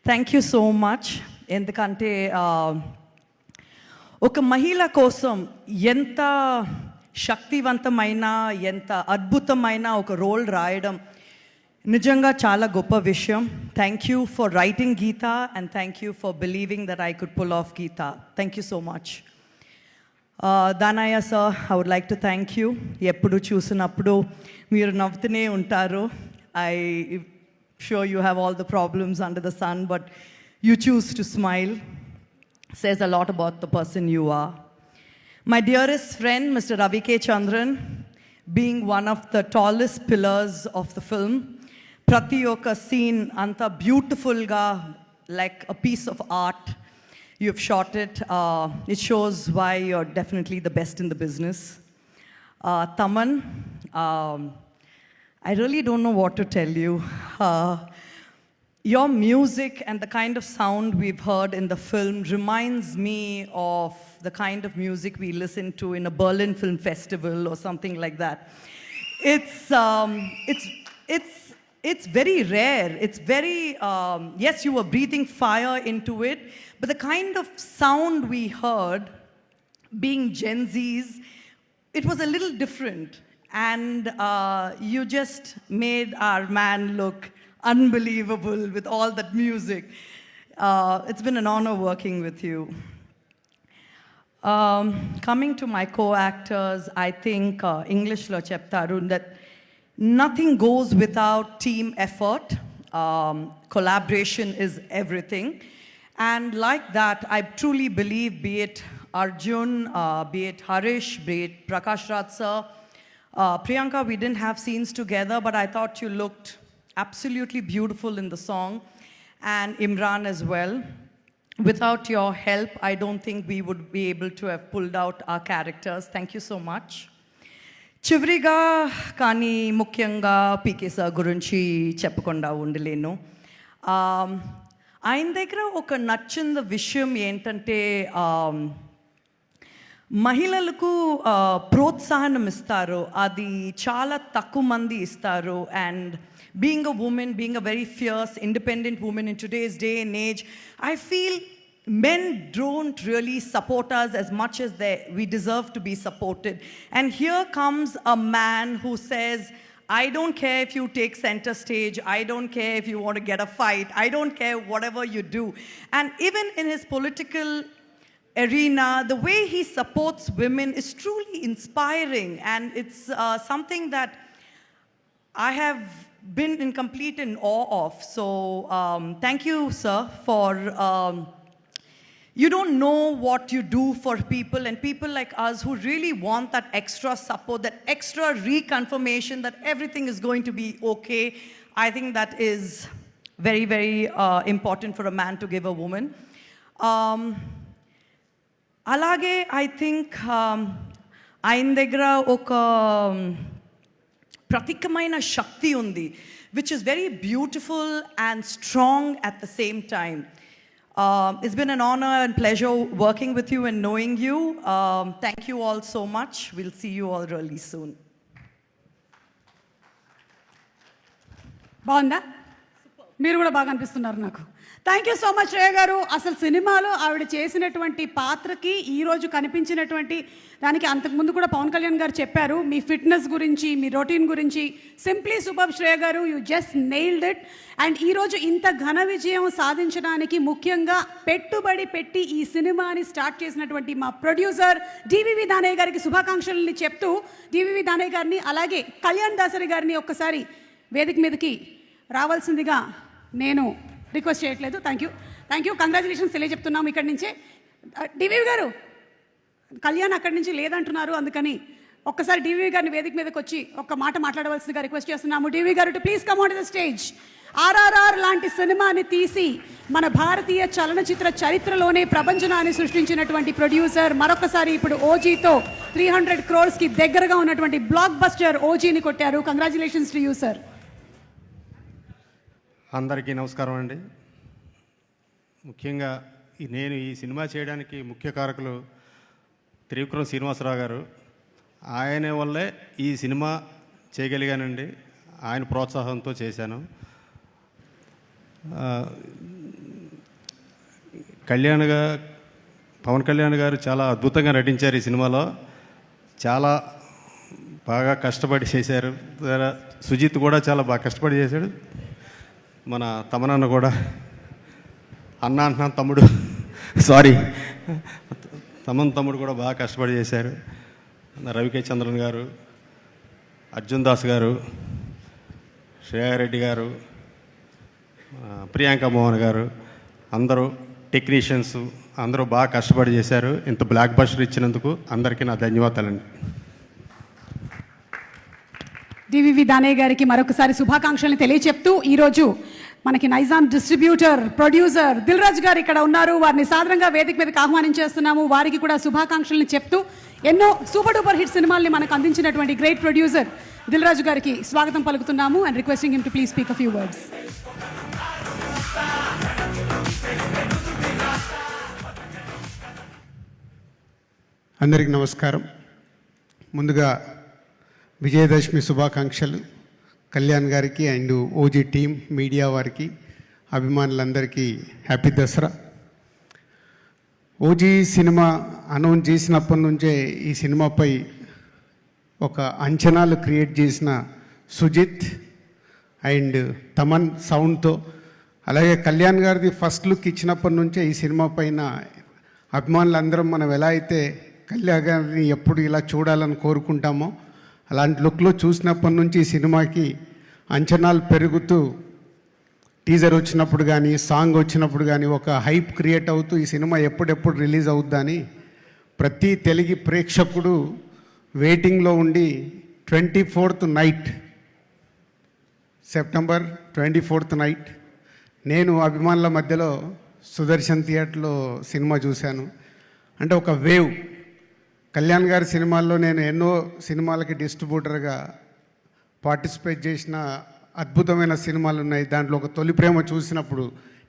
Thank you so much. ఎందుకంటే ఒక మహిళ కోసం ఎంత శక్తివంతమైన ఎంత అద్భుతమైన ఒక రోల్ రాయడం నిజంగా చాలా గొప్ప విషయం. Thank you for writing Geetha and thank you for believing that I could pull off Geetha. Thank you so much. Danayya sir, I would like to thank you. ఎప్పుడు చూసినప్పుడు మీరు నవ్వుతూనే ఉంటారు. I sure you have all the problems under the sun, but you choose to smile. Says a lot about the person you are. My dearest friend, Mr. Ravi K. Chandran, being one of the tallest pillars of the film, prati oka scene anta beautiful ga, like a piece of art. You've shot it. It shows why you're definitely the best in the business. Taman, I really don't know what to tell you. Your music and the kind of sound we've heard in the film reminds me of the kind of music we listen to in a Berlin Film Festival or something like that. It's very rare. It's very, yes, you were breathing fire into it, but the kind of sound we heard, being Gen Zs, it was a little different. And you just made our man look unbelievable with all that music. It's been an honor working with you. Coming to my co-actors, I think English lo cheptaru that nothing goes without team effort. Collaboration is everything. And like that, I truly believe, be it Arjun, be it Harish, be it Prakash Raj sir, Priyanka, we didn't have scenes together, but I thought you looked absolutely beautiful in the song, and Imran as well. Without your help, I don't think we would be able to have pulled out our characters. Thank you so much. Chivriga kani mukyanga PK sir gurinchi cheppakunda undalenu. ఆయన దగ్గర ఒక నచ్చిన విషయం ఏంటంటే మహిళలకు ప్రోత్సాహం ఇస్తారు. అది చాలా తక్కువ మంది ఇస్తారు. And being a women, being a very fears independent women in today's day and age, I feel men don't really support us as much as we deserve to be supported. And here comes a man who says, I don't care if you take center stage, I don't care if you want to get a fight, I don't care whatever you do. And even in his political arena, the way he supports women is truly inspiring, and it's something that I have been in complete in awe of. So thank you, sir, for you don't know what you do for people, and people like us who really want that extra support, that extra reconfirmation that everything is going to be okay. I think that is very, very important for a man to give a woman. అలాగే I think ఆయన దగ్గర ఒక ప్రత్యేకమైన శక్తి ఉంది, which is very beautiful and strong at the same time. It's been an honor and pleasure working with you and knowing you. Thank you all so much. We'll see you all really soon. బాగుందా? మీరు కూడా బాగా అనిపిస్తున్నారు నాకు. Thank you so much Shreya గారు. అసలు సినిమాలో ఆవిడ చేసినటువంటి పాత్రకి ఈరోజు కనిపించినటువంటి దానికి అంతకుముందు కూడా పవన్ కళ్యాణ్ గారు చెప్పారు మీ ఫిట్నెస్ గురించి, మీ రొటీన్ గురించి. సింప్లీ సూపర్ శ్రేయ గారు, you just nailed it. And ఈరోజు ఇంత ఘన విజయం సాధించడానికి ముఖ్యంగా పెట్టుబడి పెట్టి ఈ సినిమాని స్టార్ట్ చేసినటువంటి మా ప్రొడ్యూసర్ డివివి దానయ్య గారికి శుభాకాంక్షలని చెప్తూ, డివివి దానయ్య గారిని అలాగే కళ్యాణ్ దాసరి గారిని ఒక్కసారి వేదిక మీదకి రావాల్సిందిగా నేను రిక్వెస్ట్ చేయట్లేదు. థ్యాంక్ యూ కంగ్రాచులేషన్స్ తెలియజెప్తున్నాము ఇక్కడి నుంచే. డివివి గారు, కళ్యాణ్ అక్కడి నుంచి లేదంటున్నారు, అందుకని ఒక్కసారి డివివి గారిని వేదిక మీదకి వచ్చి ఒక్క మాట మాట్లాడవలసిందిగా రిక్వెస్ట్ చేస్తున్నాము. డివివి గారు to please come on to the stage. RRR లాంటి సినిమాని తీసి మన భారతీయ చలనచిత్ర చరిత్రలోనే ప్రపంచనాన్ని సృష్టించినటువంటి ప్రొడ్యూసర్, మరొకసారి ఇప్పుడు ఓజీతో 300 crores దగ్గరగా ఉన్నటువంటి బ్లాక్ బస్టర్ ఓజీని కొట్టారు. Congratulations to you sir. అందరికీ నమస్కారం అండి. ముఖ్యంగా నేను ఈ సినిమా చేయడానికి ముఖ్య కారకులు త్రివిక్రమ్ శ్రీనివాసరావు గారు. ఆయన వల్లే ఈ సినిమా చేయగలిగానండి. ఆయన ప్రోత్సాహంతో చేశాను. పవన్ కళ్యాణ్ గారు చాలా అద్భుతంగా నటించారు ఈ సినిమాలో. చాలా బాగా కష్టపడి చేశారు. సుజిత్ కూడా చాలా బాగా కష్టపడి చేశాడు. మన తమనన్న కూడా అన్న అంటున్నాను తమ్ముడు సారీ తమ్ముడు కూడా బాగా కష్టపడి చేశారు. రవికే చంద్రన్ గారు, అర్జున్ దాస్ గారు, శ్రేయారెడ్డి గారు, ప్రియాంక మోహన్ గారు, అందరూ టెక్నీషియన్స్ అందరూ బాగా కష్టపడి చేశారు. ఇంత బ్లాక్ బస్టర్ ఇచ్చినందుకు అందరికీ నా ధన్యవాదాలండి. డివివి దానయ్య గారికి మరొకసారి శుభాకాంక్షల్ని తెలియచెప్తూ ఈరోజు మనకి నైజాం డిస్ట్రిబ్యూటర్, ప్రొడ్యూసర్ దిల్ రాజు గారు ఇక్కడ ఉన్నారు. వారిని సాధారణంగా వేదిక మీదకి ఆహ్వానించేస్తున్నాము. వారికి కూడా శుభాకాంక్షల్ని చెప్తూ ఎన్నో సూపర్ డూపర్ హిట్ సినిమాల్ని మనకు అందించినటువంటి గ్రేట్ ప్రొడ్యూసర్ దిల్ రాజు గారికి స్వాగతం పలుకుతున్నాము and requesting him to please speak a few words. అందరికీ నమస్కారం. ముందుగా విజయదశమి శుభాకాంక్షలు కళ్యాణ్ గారికి అండ్ ఓజీ టీం, మీడియా వారికి, అభిమానులందరికీ happy Dasara. OG cinema announce చేసినప్పటి నుంచే ఈ సినిమాపై ఒక అంచనాలు క్రియేట్ చేసిన సుజిత్ అండ్ తమన్ సౌండ్తో, అలాగే కళ్యాణ్ గారిది ఫస్ట్ లుక్ ఇచ్చినప్పటి నుంచే ఈ సినిమా పైన అభిమానులందరం మనం ఎలా అయితే కళ్యాణ్ గారిని ఎప్పుడు ఇలా చూడాలని కోరుకుంటామో అలాంటి లుక్లో చూసినప్పటి నుంచి ఈ సినిమాకి అంచనాలు పెరుగుతూ టీజర్ వచ్చినప్పుడు కానీ, సాంగ్ వచ్చినప్పుడు కానీ ఒక హైప్ క్రియేట్ అవుతూ ఈ సినిమా ఎప్పుడెప్పుడు రిలీజ్ అవుద్దని ప్రతి తెలుగు ప్రేక్షకుడు వెయిటింగ్లో ఉండి 24th night, September 24th night నేను అభిమానుల మధ్యలో సుదర్శన్ థియేటర్లో సినిమా చూశాను. అంటే ఒక వేవ్. కళ్యాణ్ గారి సినిమాల్లో నేను ఎన్నో సినిమాలకి డిస్ట్రిబ్యూటర్గా పార్టిసిపేట్ చేసిన అద్భుతమైన సినిమాలు ఉన్నాయి. దాంట్లో ఒక తొలి ప్రేమ చూసినప్పుడు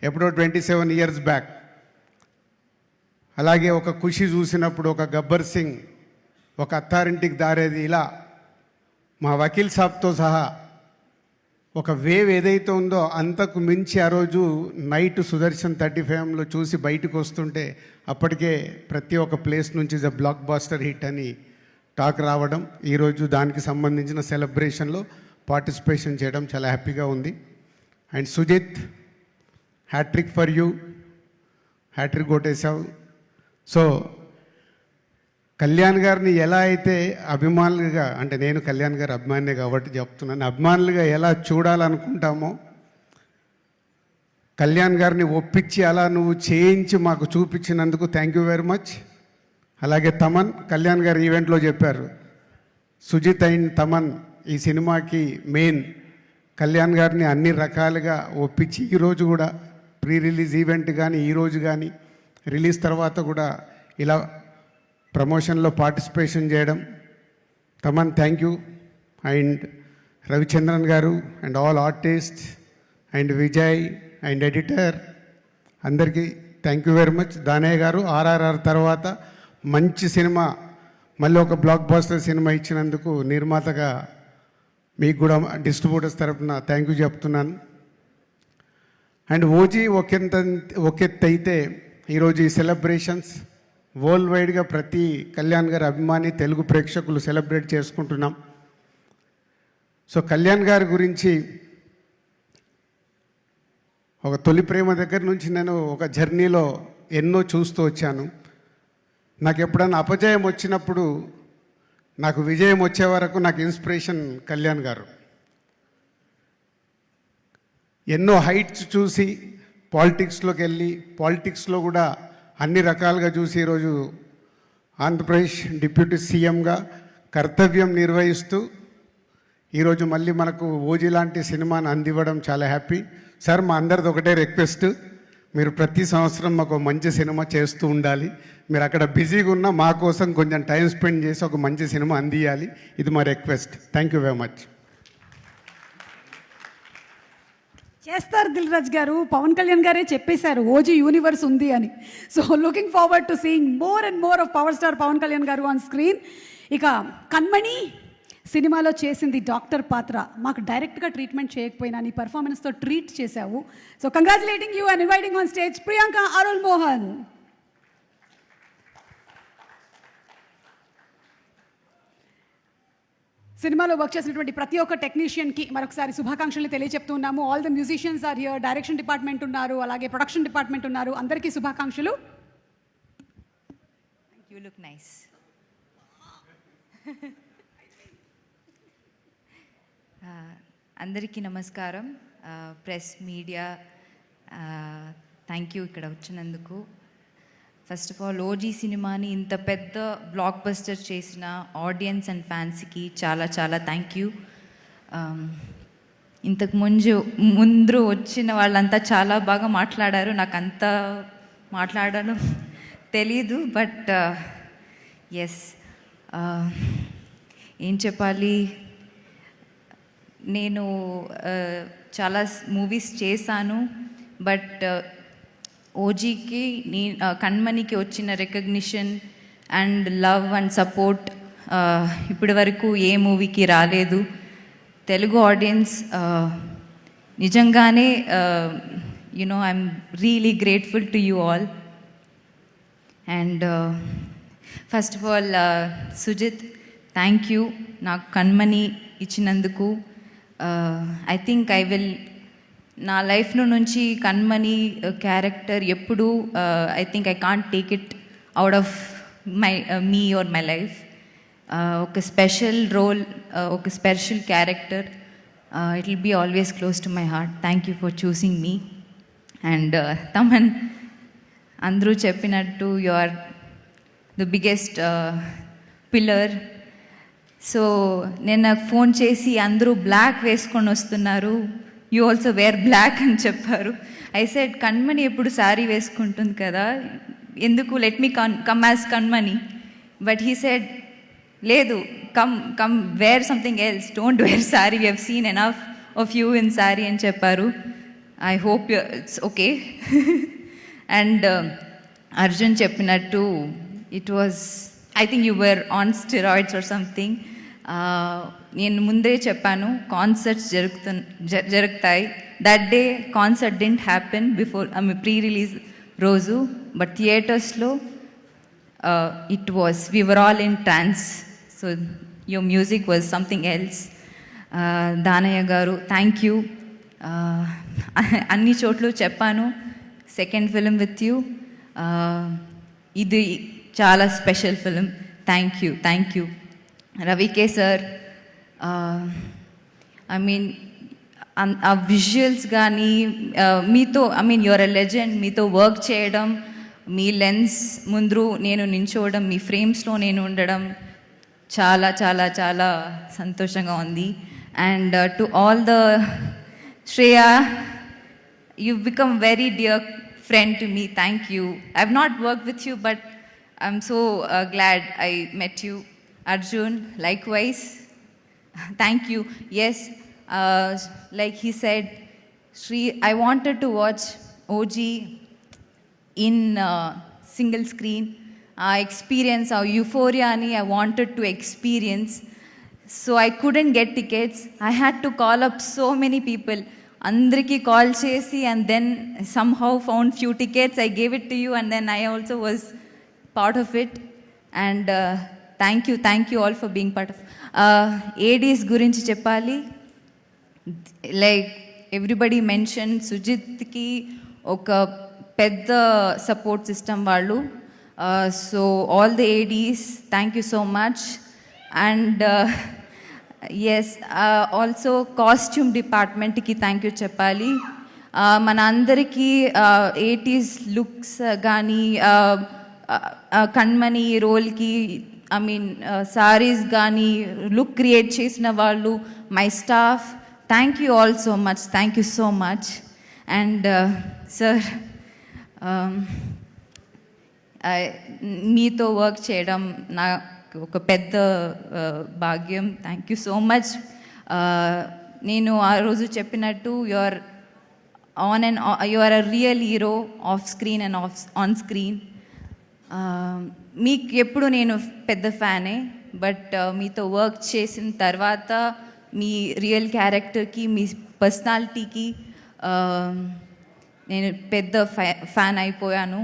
ఎప్పుడో 27 years బ్యాక్, అలాగే ఒక ఖుషి చూసినప్పుడు, ఒక గబ్బర్ సింగ్, ఒక అత్తారింటికి దారేది, ఇలా మా వకీల్ సాబ్తో సహా ఒక వేవ్ ఏదైతే ఉందో అంతకు మించి ఆ రోజు నైట్ సుదర్శన్ 35లో చూసి బయటకు వస్తుంటే అప్పటికే ప్రతి ఒక్క ప్లేస్ నుంచి ద బ్లాక్ బాస్టర్ హిట్ అని టాక్ రావడం, ఈరోజు దానికి సంబంధించిన సెలబ్రేషన్లో పార్టిసిపేషన్ చేయడం చాలా హ్యాపీగా ఉంది. And Sujeeth, hattrick for you, hattrick కొట్టేశావు. సో కళ్యాణ్ గారిని ఎలా అయితే అభిమానులుగా, అంటే నేను కళ్యాణ్ గారి అభిమానినే కాబట్టి చెప్తున్నాను, అభిమానులుగా ఎలా చూడాలనుకుంటామో కళ్యాణ్ గారిని ఒప్పించి అలా నువ్వు చేయించి మాకు చూపించినందుకు థ్యాంక్ యూ వెరీ మచ్. అలాగే తమన్, కళ్యాణ్ గారు ఈవెంట్లో చెప్పారు, సుజిత్ అండ్ తమన్ ఈ సినిమాకి మెయిన్. కళ్యాణ్ గారిని అన్ని రకాలుగా ఒప్పించి ఈరోజు కూడా ప్రీ రిలీజ్ ఈవెంట్ కానీ, ఈరోజు కానీ, రిలీజ్ తర్వాత కూడా ఇలా ప్రమోషన్లో పార్టిసిపేషన్ చేయడం. Thaman thank you. And Ravichandran గారు and all artist and Vijay and editor అందరికీ thank you very much. Danayya గారు ఆర్ఆర్ఆర్ తర్వాత మంచి సినిమా, మళ్ళీ ఒక బ్లాక్ బాస్టర్ సినిమా ఇచ్చినందుకు నిర్మాతగా మీకు కూడా డిస్ట్రిబ్యూటర్స్ తరఫున థ్యాంక్ యూ చెప్తున్నాను. అండ్ ఓజీ ఒకెత్త అయితే ఈరోజు ఈ సెలబ్రేషన్స్ వరల్డ్ వైడ్గా ప్రతి కళ్యాణ్ గారి అభిమాని తెలుగు ప్రేక్షకులు సెలబ్రేట్ చేసుకుంటున్నాం. సో కళ్యాణ్ గారి గురించి ఒక తొలి ప్రేమ దగ్గర నుంచి నేను ఒక జర్నీలో ఎన్నో చూస్తూ వచ్చాను. నాకు ఎప్పుడైనా అపజయం వచ్చినప్పుడు నాకు విజయం వచ్చే వరకు నాకు ఇన్స్పిరేషన్ కళ్యాణ్ గారు. ఎన్నో హైట్స్ చూసి పాలిటిక్స్లోకి వెళ్ళి, పాలిటిక్స్లో కూడా అన్ని రకాలుగా చూసి ఈరోజు ఆంధ్రప్రదేశ్ డిప్యూటీ సీఎంగా కర్తవ్యం నిర్వహిస్తూ ఈరోజు మళ్ళీ మనకు ఓజీ లాంటి సినిమాని అందివ్వడం చాలా హ్యాపీ. సార్, మా అందరిది ఒకటే రిక్వెస్ట్, మీరు ప్రతి సంవత్సరం మాకు మంచి సినిమా చేస్తూ ఉండాలి. మీరు అక్కడ బిజీగా ఉన్నా మా కోసం కొంచెం టైం స్పెండ్ చేసి ఒక మంచి సినిమా అందియాలి. ఇది మా request. Thank you very much. చేస్తారు దిల్ రాజు గారు. పవన్ కళ్యాణ్ గారే చెప్పేశారు ఓజీ యూనివర్స్ ఉంది అని. So looking forward to seeing more and more of power star Pawan Kalyan గారు ఆన్ స్క్రీన్. ఇక కన్మణి సినిమాలో చేసింది డాక్టర్ పాత్ర. మాకు డైరెక్ట్గా ట్రీట్మెంట్ చేయకపోయినా నీ పర్ఫార్మెన్స్తో ట్రీట్ చేశావు. So congratulating you and inviting on stage Priyanka Arul Mohan. సినిమాలో వర్క్ చేసినటువంటి ప్రతి ఒక్క టెక్నీషియన్కి మరొకసారి శుభాకాంక్షలు తెలియజెప్తున్నాము. All the musicians are here, direction department ఉన్నారు, అలాగే ప్రొడక్షన్ డిపార్ట్మెంట్ ఉన్నారు. అందరికీ శుభాకాంక్షలు. You look nice. అందరికీ నమస్కారం. ప్రెస్ మీడియా థ్యాంక్ యూ ఇక్కడ వచ్చినందుకు. ఫస్ట్ ఆఫ్ ఆల్ ఓజీ సినిమాని ఇంత పెద్ద బ్లాక్ బస్టర్ చేసిన ఆడియన్స్ అండ్ ఫ్యాన్స్కి చాలా చాలా థ్యాంక్ యూ. ఇంతకు ముందు వచ్చిన వాళ్ళంతా చాలా బాగా మాట్లాడారు. నాకు అంత మాట్లాడడం తెలీదు, బట్ ఎస్ ఏం చెప్పాలి, నేను చాలా మూవీస్ చేశాను, బట్ ఓజీకి కణ్మణికి వచ్చిన recognition and love and support ఇప్పటి వరకు ఏ మూవీకి రాలేదు. తెలుగు ఆడియన్స్ నిజంగానే I'm really grateful to you all. And first of all Sujith, thank you నాకు కణ్మణి ఇచ్చినందుకు. ఐ థింక్ నా లైఫ్లో నుంచి కణ్మణి క్యారెక్టర్ ఎప్పుడు I think I can't take it out of me or my life. ఒక స్పెషల్ రోల్, ఒక special character. It will be always close to my heart. Thank you for choosing me. And Thaman, అందరూ చెప్పినట్టు you are the biggest pillar. So నేను నాకు phone చేసి అందరూ black వేసుకొని వస్తున్నారు, యూ ఆల్సో వేర్ బ్లాక్ అని చెప్పారు. ఐ సెడ్ కణ్మణి ఎప్పుడు శారీ వేసుకుంటుంది కదా, ఎందుకు let me come as Kanmani. But he said లేదు, come wear something else, don't wear sari, we have seen enough of you in sari అని చెప్పారు. I hope it's okay. And Arjun చెప్పినట్టు it was, I think you were on steroids or something. నేను ముందే చెప్పాను concerts జరుగుతాయి. That day concert didn't happen before pre release రోజు, but థియేటర్స్లో it was, we were all in trans. So your music was something else. Danayya గారు, thank you. అన్ని చోట్ల చెప్పాను, సెకండ్ ఫిలిం విత్ యూ, ఇది చాలా special film. Thank you. రవికే sir, I mean ఆ visuals కానీ మీతో, I mean your a legend, మీతో వర్క్ చేయడం, మీ లెన్స్ ముందు నేను నించోవడం, మీ ఫ్రేమ్స్లో నేను ఉండడం చాలా చాలా చాలా సంతోషంగా ఉంది. And to all the Shreya, you've become very dear friend to me. Thank you. I've not worked with you, but I'm so glad I met you. Arjun, likewise. Thank you. Yes, like he said, Shri, I wanted to watch OG in single screen. Experience our euphoria ani I wanted to experience. So I couldn't get tickets. I had to call up so many people. అందరికీ call చేసి and then somehow found few tickets. I gave it to you and then I also was part of it. And thank you all for being part of. ADs గురించి చెప్పాలి. Like everybody mentioned, సుజిత్కి ఒక పెద్ద support system వాళ్ళు. So all the ADs, thank you so much. And yes, also costume డిపార్ట్మెంట్కి thank you చెప్పాలి. మన అందరికీ 80s looks కానీ కణ్మణి రోల్కి, ఐ మీన్ సారీస్ కానీ లుక్ క్రియేట్ చేసిన వాళ్ళు, my staff, thank you all so much. Thank you so much. And sir, మీతో వర్క్ చేయడం నా ఒక పెద్ద భాగ్యం. Thank you so much. నేను ఆ రోజు చెప్పినట్టు you are a real hero off screen and on screen. మీకు ఎప్పుడు నేను పెద్ద ఫ్యానే, బట్ మీతో వర్క్ చేసిన తర్వాత మీ రియల్ క్యారెక్టర్కి మీ పర్సనాలిటీకి నేను పెద్ద ఫ్యాన్ అయిపోయాను.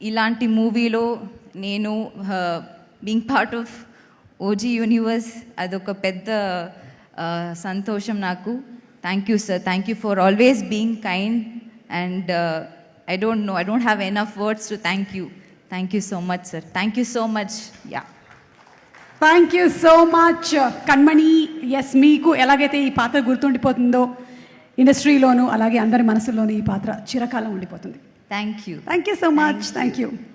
ఇలాంటి మూవీలో నేను being part of OG universe అదొక పెద్ద సంతోషం నాకు. Thank you sir, thank you for always being kind and I don't have enough words to thank you. Thank you so much, sir. Thank you so much. Yeah. Thank you so much Kanmani. Yes, మీకు ఎలాగైతే ఈ పాత్ర గుర్తుండిపోతుందో ఇండస్ట్రీలోనూ అలాగే అందరి మనసులోనూ ఈ పాత్ర చిరకాలం ఉండిపోతుంది. Thank you. Thank you so much. Thank you.